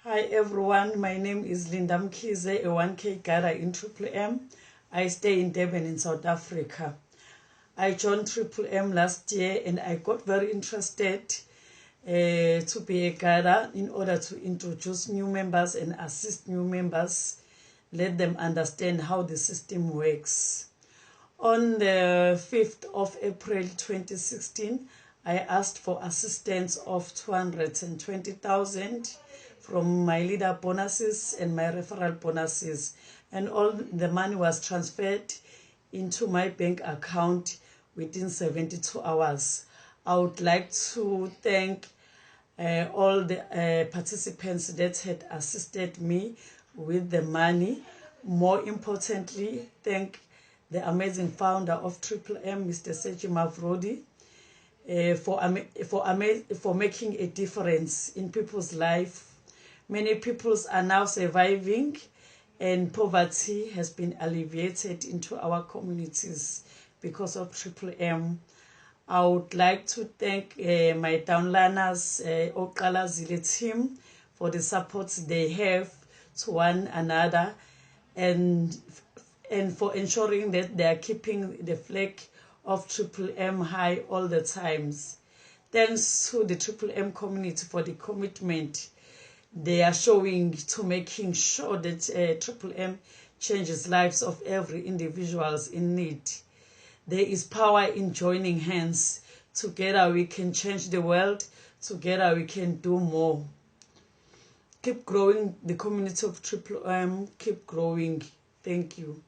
Hi everyone, my name is Linda Mkhize, a 1K guider in Triple M. I stay in Durban in South Africa. I joined Triple M last year and I got very interested to be a guider in order to introduce new members and assist new members, let them understand how the system works. On the 5th of April 2016, I asked for assistance of 220,000 from my leader bonuses and my referral bonuses, and all the money was transferred into my bank account within 72 hours. I would like to thank all the participants that had assisted me with the money. More importantly, thank the amazing founder of Triple M, Mr. Sergi Mavrodi, for making a difference in people's life. Many peoples are now surviving and poverty has been alleviated into our communities because of Triple M. I would like to thank my downliners, Oqala Zile team, for the support they have to one another and for ensuring that they are keeping the flag of Triple M high all the times. Thanks to the Triple M community for the commitment they are showing to making sure that Triple M changes lives of every individuals in need. There is power in joining hands. Together we can change the world. Together we can do more. Keep growing the community of Triple M. Keep growing. Thank you.